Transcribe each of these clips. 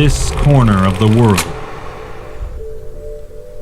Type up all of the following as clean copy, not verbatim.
this corner of the world.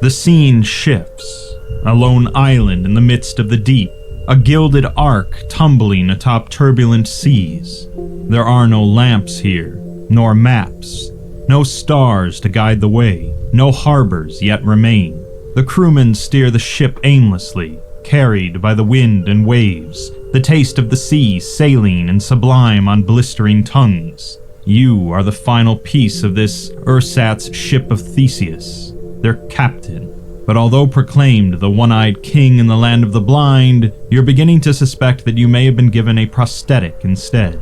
The scene shifts. A lone island in the midst of the deep, a gilded ark tumbling atop turbulent seas. There are no lamps here, nor maps, no stars to guide the way, no harbors yet remain. The crewmen steer the ship aimlessly, carried by the wind and waves, the taste of the sea sailing and sublime on blistering tongues. You are the final piece of this ersatz ship of Theseus, their captain. But although proclaimed the one-eyed king in the land of the blind, you're beginning to suspect that you may have been given a prosthetic instead.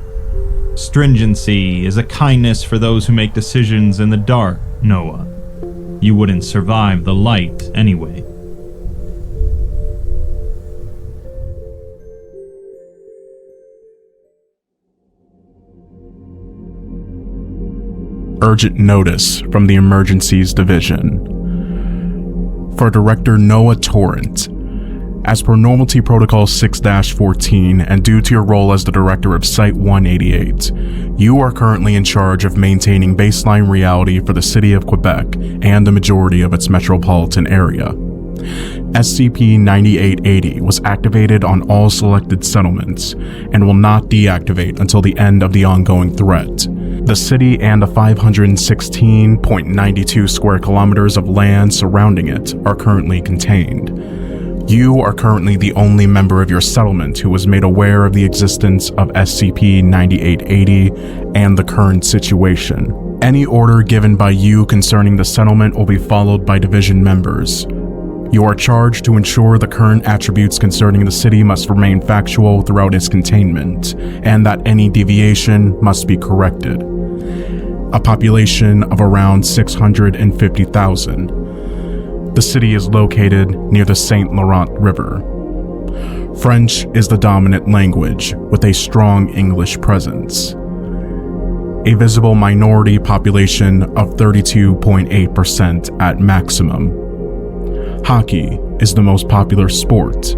Stringency is a kindness for those who make decisions in the dark, Noah. You wouldn't survive the light anyway. Urgent notice from the Emergencies Division. For Director Noah Torrent, as per Normalcy Protocol 6-14 and due to your role as the Director of Site-188, you are currently in charge of maintaining baseline reality for the city of Quebec and the majority of its metropolitan area. SCP-9880 was activated on all selected settlements and will not deactivate until the end of the ongoing threat. The city and the 516.92 square kilometers of land surrounding it are currently contained. You are currently the only member of your settlement who was made aware of the existence of SCP-9880 and the current situation. Any order given by you concerning the settlement will be followed by Division members. You are charged to ensure the current attributes concerning the city must remain factual throughout its containment, and that any deviation must be corrected. A population of around 650,000. The city is located near the St. Laurent River. French is the dominant language, with a strong English presence. A visible minority population of 32.8% at maximum. Hockey is the most popular sport.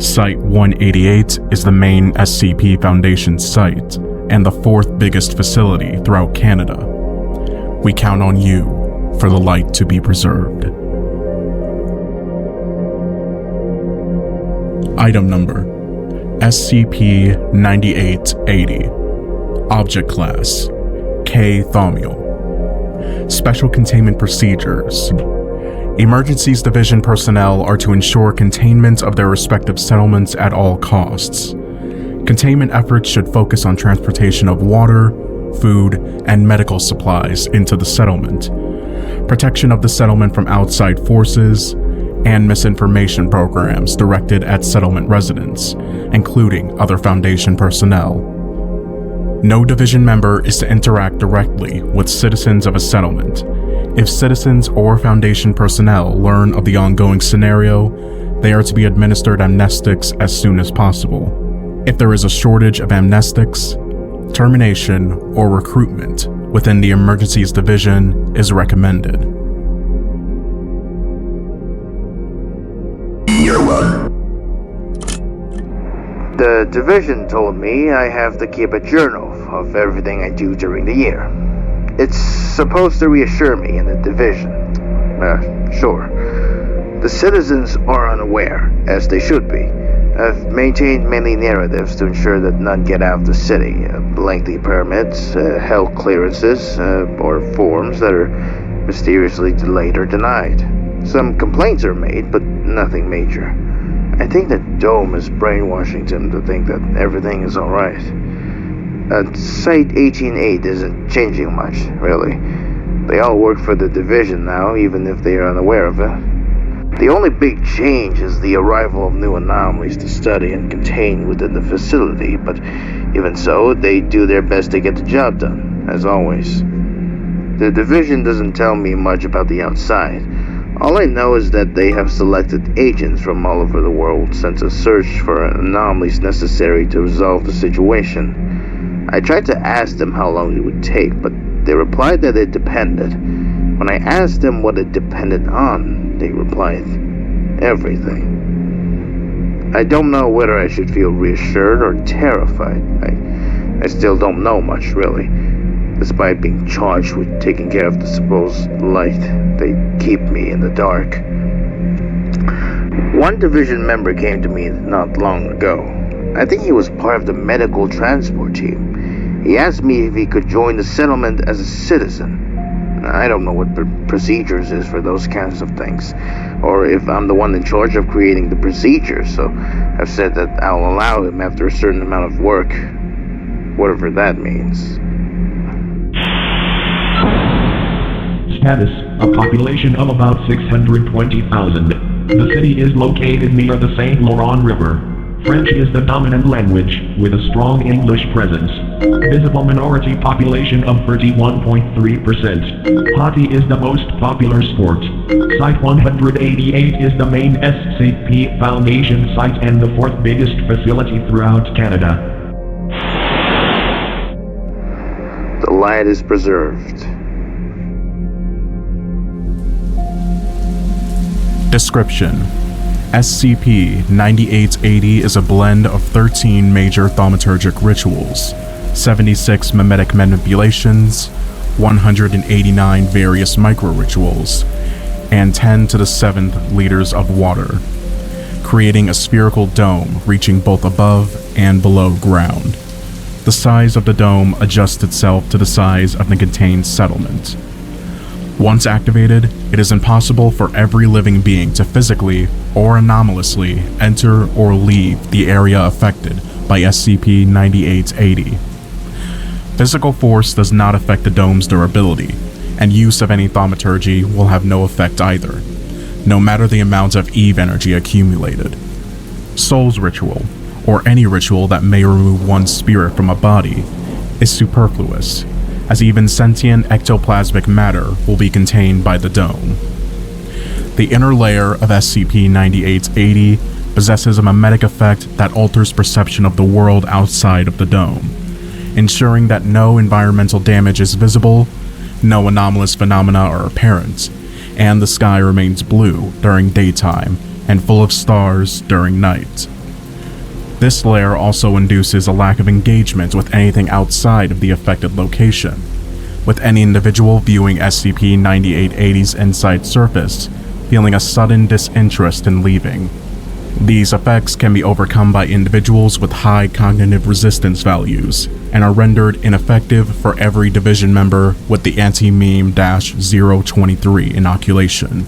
Site-188 is the main SCP Foundation site and the fourth biggest facility throughout Canada. We count on you for the light to be preserved. Item number: SCP-9880. Object Class: K Thaumiel. Special Containment Procedures. Emergencies Division personnel are to ensure containment of their respective settlements at all costs. Containment efforts should focus on transportation of water, food, and medical supplies into the settlement, protection of the settlement from outside forces, and misinformation programs directed at settlement residents, including other Foundation personnel. No Division member is to interact directly with citizens of a settlement. If citizens or Foundation personnel learn of the ongoing scenario, they are to be administered amnestics as soon as possible. If there is a shortage of amnestics, termination or recruitment within the Emergencies Division is recommended. You're welcome. The Division told me I have to keep a journal of everything I do during the year. It's supposed to reassure me in the Division. Sure. The citizens are unaware, as they should be. I've maintained many narratives to ensure that none get out of the city. Lengthy permits, health clearances, or forms that are mysteriously delayed or denied. Some complaints are made, but nothing major. I think that Dome is brainwashing them to think that everything is alright. Site-18-8 isn't changing much, really. They all work for the Division now, even if they are unaware of it. The only big change is the arrival of new anomalies to study and contain within the facility, but even so, they do their best to get the job done, as always. The Division doesn't tell me much about the outside. All I know is that they have selected agents from all over the world sent to search for anomalies necessary to resolve the situation. I tried to ask them how long it would take, but they replied that it depended. When I asked them what it depended on, they replied, everything. I don't know whether I should feel reassured or terrified. I still don't know much, really. Despite being charged with taking care of the supposed light, they keep me in the dark. One division member came to me not long ago. I think he was part of the medical transport team. He asked me if he could join the settlement as a citizen. I don't know what the procedures is for those kinds of things, or if I'm the one in charge of creating the procedures, so I've said that I'll allow him after a certain amount of work, whatever that means. Status: a population of about 620,000. The city is located near the St. Laurent River. French is the dominant language, with a strong English presence. Visible minority population of 31.3%. Hockey is the most popular sport. Site 188 is the main SCP Foundation site and the fourth biggest facility throughout Canada. The light is preserved. Description: SCP-9880 is a blend of 13 major thaumaturgic rituals, 76 mimetic manipulations, 189 various micro-rituals, and 10 to the 7th liters of water, creating a spherical dome reaching both above and below ground. The size of the dome adjusts itself to the size of the contained settlement. Once activated, it is impossible for every living being to physically or anomalously enter or leave the area affected by SCP-9880. Physical force does not affect the dome's durability, and use of any thaumaturgy will have no effect either, no matter the amount of Eve energy accumulated. Soul's ritual, or any ritual that may remove one's spirit from a body, is superfluous, as even sentient ectoplasmic matter will be contained by the dome. The inner layer of SCP-9880 possesses a mimetic effect that alters perception of the world outside of the dome, ensuring that no environmental damage is visible, no anomalous phenomena are apparent, and the sky remains blue during daytime and full of stars during night. This layer also induces a lack of engagement with anything outside of the affected location, with any individual viewing SCP-9880's inside surface feeling a sudden disinterest in leaving. These effects can be overcome by individuals with high cognitive resistance values, and are rendered ineffective for every division member with the Anti-Meme-023 inoculation.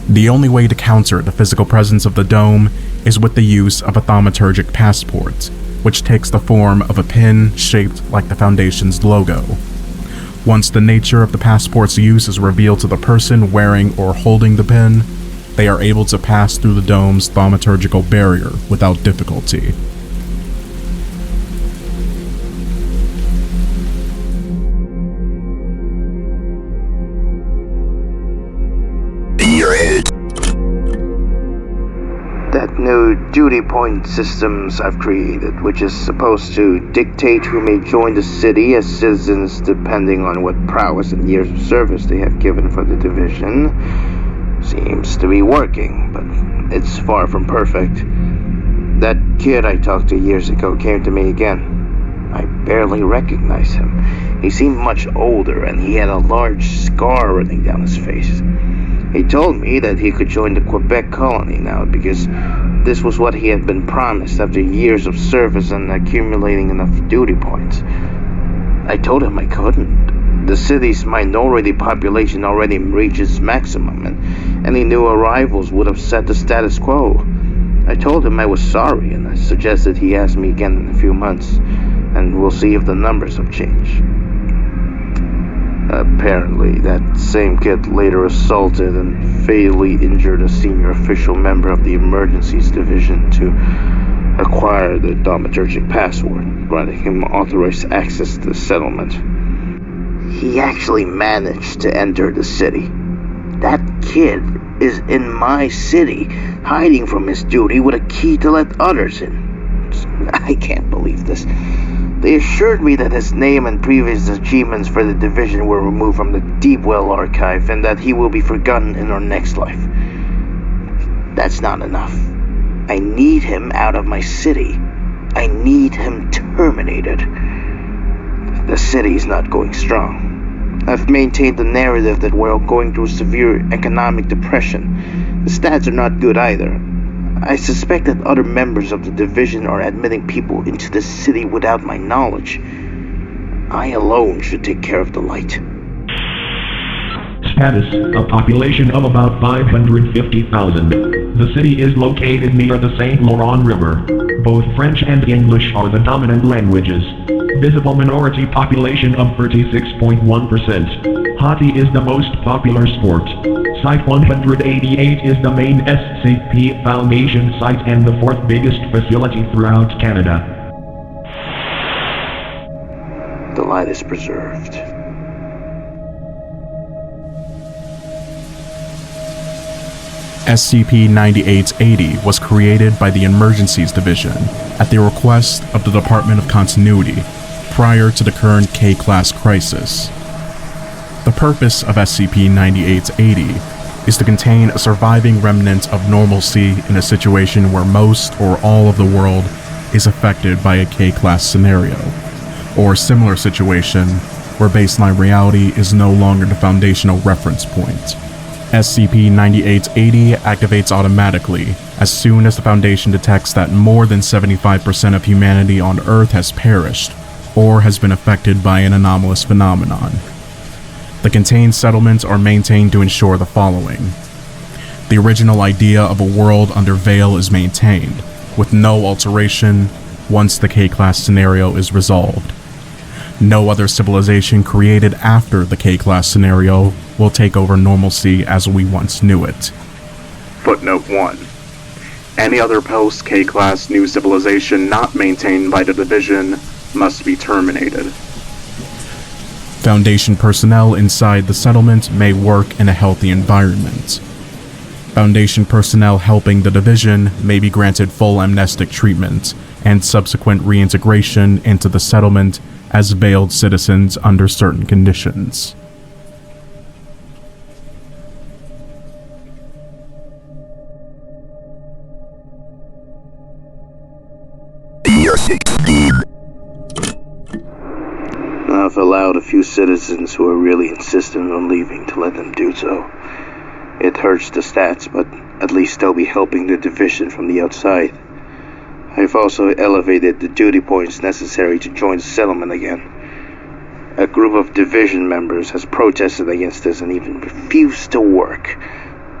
The only way to counter the physical presence of the dome is with the use of a thaumaturgic passport, which takes the form of a pin shaped like the Foundation's logo. Once the nature of the passport's use is revealed to the person wearing or holding the pin, they are able to pass through the dome's thaumaturgical barrier without difficulty. That new duty point systems I've created, which is supposed to dictate who may join the city as citizens depending on what prowess and years of service they have given for the division, seems to be working, but it's far from perfect. That kid I talked to years ago came to me again. I barely recognize him. He seemed much older, and he had a large scar running down his face. He told me that he could join the Quebec colony now because this was what he had been promised after years of service and accumulating enough duty points. I told him I couldn't. The city's minority population already reaches maximum, and any new arrivals would have set the status quo. I told him I was sorry, and I suggested he ask me again in a few months, and we'll see if the numbers have changed. Apparently, that same kid later assaulted and fatally injured a senior official member of the Emergencies Division to acquire the thaumaturgic password, granting him authorized access to the settlement. He actually managed to enter the city. That kid is in my city, hiding from his duty with a key to let others in. I can't believe this. They assured me that his name and previous achievements for the division were removed from the Deepwell archive and that he will be forgotten in our next life. That's not enough. I need him out of my city. I need him terminated. the city's not going strong. I've maintained the narrative that we're going through severe economic depression. The stats are not good either. I suspect that other members of the division are admitting people into the city without my knowledge. I alone should take care of the light. Status: a population of about 550,000. The city is located near the St. Laurent River. Both French and English are the dominant languages. Visible minority population of 36.1%. Hockey is the most popular sport. Site 188 is the main SCP Foundation site and the fourth biggest facility throughout Canada. The light is preserved. SCP-9880 was created by the Emergencies Division at the request of the Department of Continuity prior to the current K-Class crisis. The purpose of SCP-9880 is to contain a surviving remnant of normalcy in a situation where most or all of the world is affected by a K-Class scenario, or a similar situation where baseline reality is no longer the foundational reference point. SCP-9880 activates automatically as soon as the Foundation detects that more than 75% of humanity on Earth has perished or has been affected by an anomalous phenomenon. The contained settlements are maintained to ensure the following. The original idea of a world under Veil is maintained, with no alteration once the K-Class scenario is resolved. No other civilization created after the K-Class scenario will take over normalcy as we once knew it. Footnote 1. Any other post-K-Class new civilization not maintained by the Division must be terminated. Foundation personnel inside the settlement may work in a healthy environment. Foundation personnel helping the Division may be granted full amnestic treatment and subsequent reintegration into the settlement as veiled citizens under certain conditions. I've allowed a few citizens who are really insistent on leaving to let them do so. It hurts the stats, but at least they'll be helping the division from the outside. I've also elevated the duty points necessary to join the settlement again. A group of division members has protested against this and even refused to work.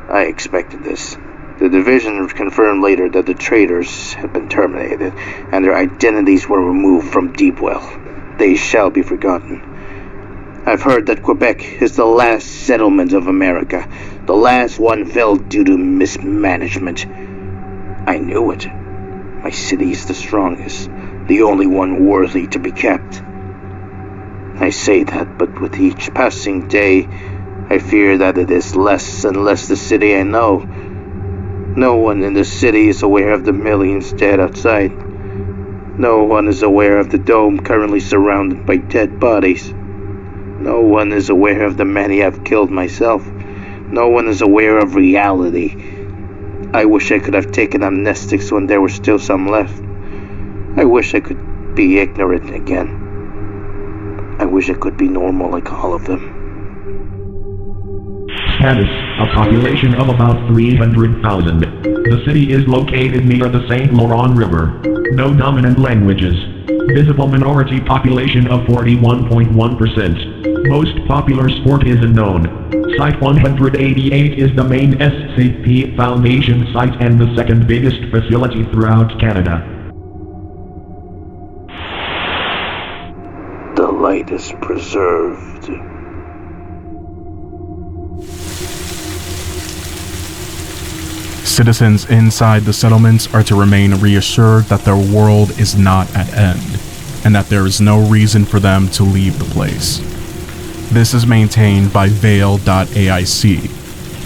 I expected this. The division confirmed later that the traitors had been terminated and their identities were removed from Deepwell. They shall be forgotten. I've heard that Quebec is the last settlement of America, the last one fell due to mismanagement. I knew it. My city is the strongest, the only one worthy to be kept. I say that, but with each passing day, I fear that it is less and less the city I know. No one in the city is aware of the millions dead outside. No one is aware of the dome currently surrounded by dead bodies. No one is aware of the many I've killed myself. No one is aware of reality. I wish I could have taken amnestics when there were still some left. I wish I could be ignorant again. I wish I could be normal like all of them. Status: a population of about 300,000. The city is located near the St. Laurent River. No dominant languages. Visible minority population of 41.1%. Most popular sport is unknown. Site 188 is the main SCP Foundation site and the second biggest facility throughout Canada. The light is preserved. Citizens inside the settlements are to remain reassured that their world is not at end, and that there is no reason for them to leave the place. This is maintained by Veil.aic,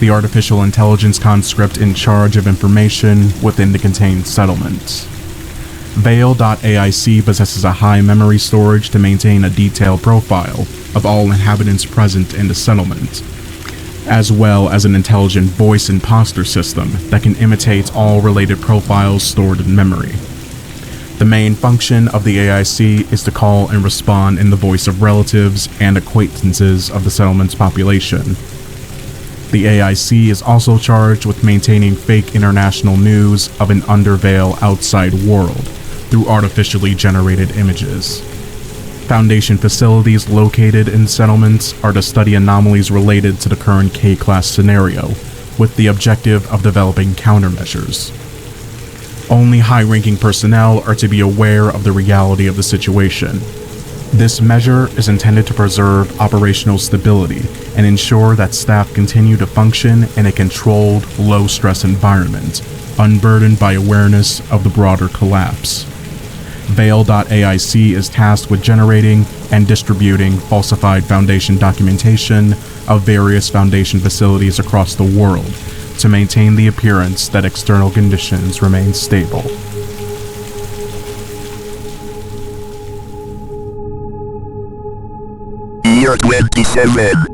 the artificial intelligence conscript in charge of information within the contained settlements. Veil.aic possesses a high memory storage to maintain a detailed profile of all inhabitants present in the settlement, as well as an intelligent voice imposter system that can imitate all related profiles stored in memory. The main function of the AIC is to call and respond in the voice of relatives and acquaintances of the settlement's population. The AIC is also charged with maintaining fake international news of an under Veil outside world through artificially generated images. Foundation facilities located in settlements are to study anomalies related to the current K-class scenario, with the objective of developing countermeasures. Only high-ranking personnel are to be aware of the reality of the situation. This measure is intended to preserve operational stability and ensure that staff continue to function in a controlled, low-stress environment, unburdened by awareness of the broader collapse. Veil.aic is tasked with generating and distributing falsified Foundation documentation of various Foundation facilities across the world to maintain the appearance that external conditions remain stable. Year 27.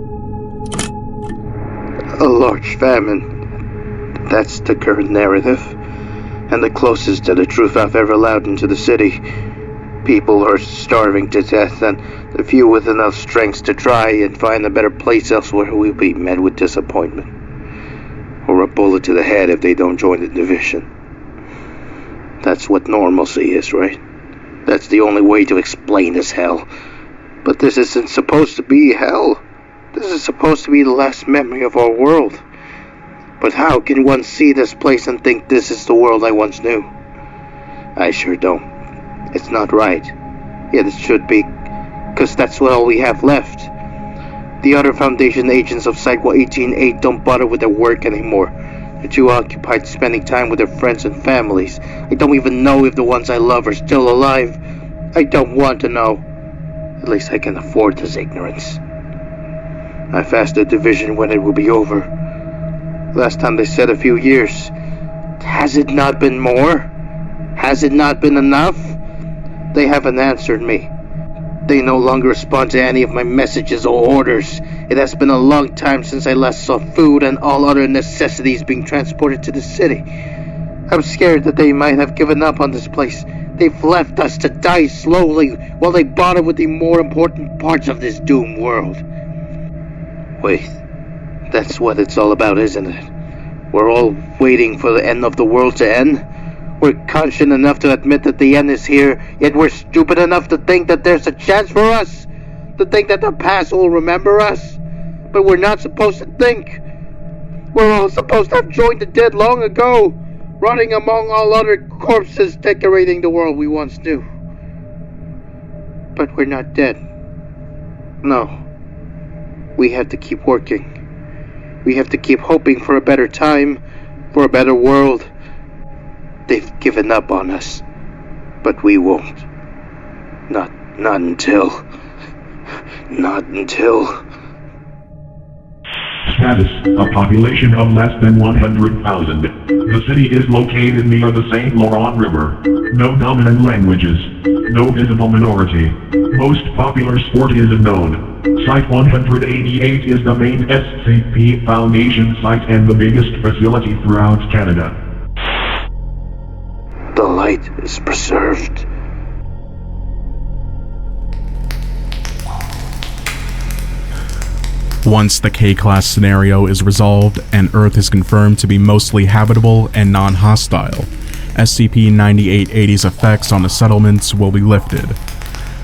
A large famine. That's the current narrative. And the closest to the truth I've ever allowed into the city. People are starving to death, and the few with enough strength to try and find a better place elsewhere will be met with disappointment. Or a bullet to the head if they don't join the division. That's what normalcy is, right? That's the only way to explain this hell. But this isn't supposed to be hell. This is supposed to be the last memory of our world. But how can one see this place and think this is the world I once knew? I sure don't. It's not right. Yet it should be, because that's all we have left. The other Foundation agents of SCP-9880 don't bother with their work anymore. They're too occupied spending time with their friends and families. I don't even know if the ones I love are still alive. I don't want to know. At least I can afford this ignorance. I've asked the division when it will be over. Last time they said a few years. Has it not been more? Has it not been enough? They haven't answered me. They no longer respond to any of my messages or orders. It has been a long time since I last saw food and all other necessities being transported to the city. I'm scared that they might have given up on this place. They've left us to die slowly while they bother with the more important parts of this doomed world. Wait, that's what it's all about, isn't it? We're all waiting for the end of the world to end? We're conscient enough to admit that the end is here, yet we're stupid enough to think that there's a chance for us? To think that the past will remember us? But we're not supposed to think. We're all supposed to have joined the dead long ago, rotting among all other corpses decorating the world we once knew. But we're not dead. No. We have to keep working. We have to keep hoping for a better time, for a better world. They've given up on us, but we won't. Not until. Status: a population of less than 100,000. The city is located near the St. Laurent River. No dominant languages. No visible minority. Most popular sport is unknown. Site 188 is the main SCP Foundation site and the biggest facility throughout Canada. The light is preserved. Once the K-class scenario is resolved and Earth is confirmed to be mostly habitable and non-hostile, SCP-9880's effects on the settlements will be lifted.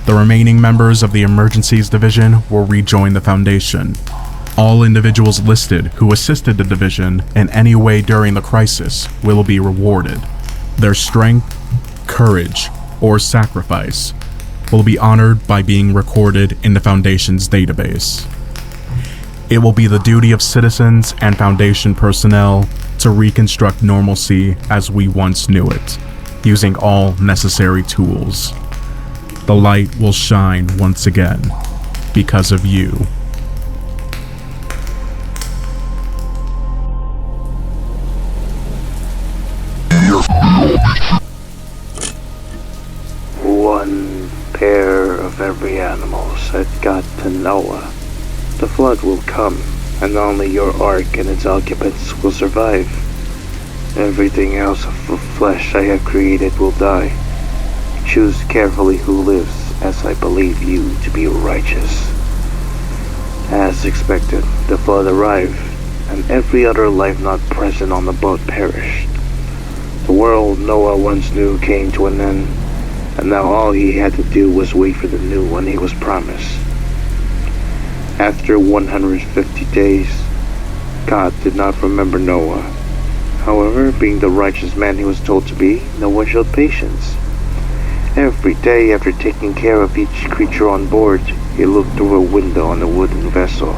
The remaining members of the Emergencies Division will rejoin the Foundation. All individuals listed who assisted the Division in any way during the crisis will be rewarded. Their strength, courage, or sacrifice will be honored by being recorded in the Foundation's database. It will be the duty of citizens and Foundation personnel to reconstruct normalcy as we once knew it, using all necessary tools. The light will shine once again because of you. One pair of every animal said God to Noah. The flood will come, and only your ark and its occupants will survive. Everything else of flesh I have created will die. Choose carefully who lives, as I believe you to be righteous. As expected, the flood arrived, and every other life not present on the boat perished. The world Noah once knew came to an end, and now all he had to do was wait for the new one he was promised. After 150 days, God did not remember Noah. However, being the righteous man he was told to be, Noah showed patience. Every day after taking care of each creature on board, he looked through a window on the wooden vessel,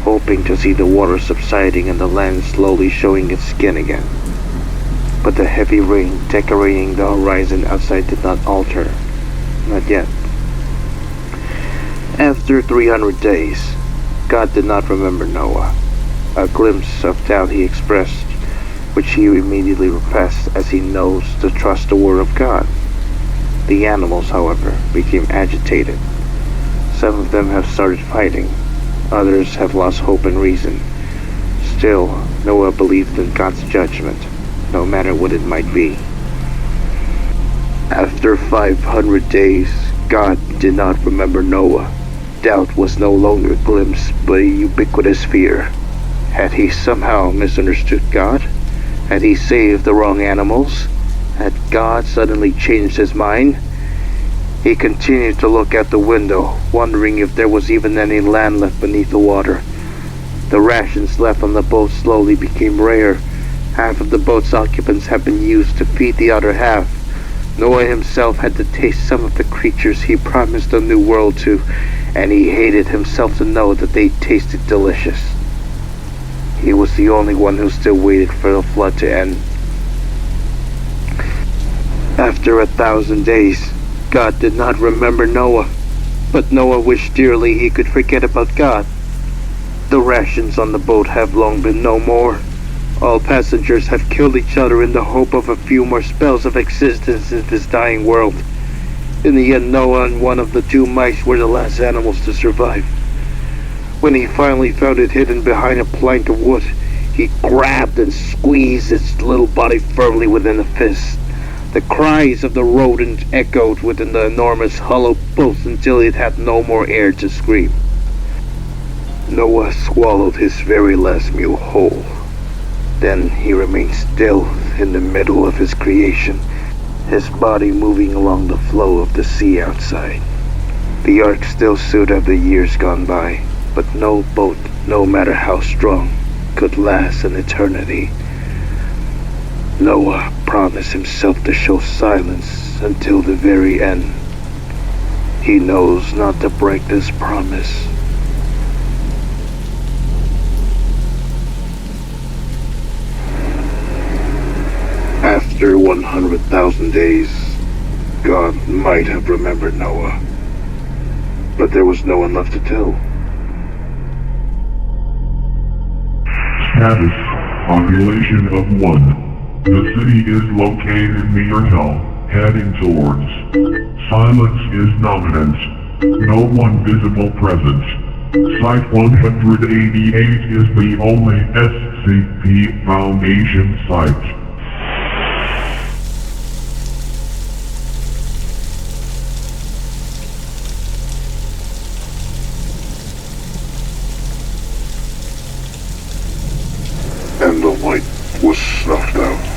hoping to see the water subsiding and the land slowly showing its skin again. But the heavy rain decorating the horizon outside did not alter. Not yet. After 300 days, God did not remember Noah. A glimpse of doubt he expressed, which he immediately repressed as he knows to trust the word of God. The animals, however, became agitated. Some of them have started fighting. Others have lost hope and reason. Still, Noah believed in God's judgment, no matter what it might be. After 500 days, God did not remember Noah. Doubt was no longer a glimpse, but a ubiquitous fear. Had he somehow misunderstood God? Had he saved the wrong animals? Had God suddenly changed his mind? He continued to look out the window, wondering if there was even any land left beneath the water. The rations left on the boat slowly became rare. Half of the boat's occupants had been used to feed the other half. Noah himself had to taste some of the creatures he promised a new world to, and he hated himself to know that they tasted delicious. He was the only one who still waited for the flood to end. After 1,000 days, God did not remember Noah, but Noah wished dearly he could forget about God. The rations on the boat have long been no more. All passengers have killed each other in the hope of a few more spells of existence in this dying world. In the end, Noah and one of the two mice were the last animals to survive. When he finally found it hidden behind a plank of wood, he grabbed and squeezed its little body firmly within a fist. The cries of the rodent echoed within the enormous hollow both until it had no more air to scream. Noah swallowed his very last meal whole. Then he remained still in the middle of his creation, his body moving along the flow of the sea outside. The ark still stood of the years gone by, but no boat, no matter how strong, could last an eternity. Noah promised himself to show silence until the very end. He knows not to break this promise. After 100,000 days, God might have remembered Noah, but there was no one left to tell. Status: population of 1. The city is located near hell, heading towards. Silence is dominant. No one visible present. Site 188 is the only SCP Foundation site. And the light was snuffed out.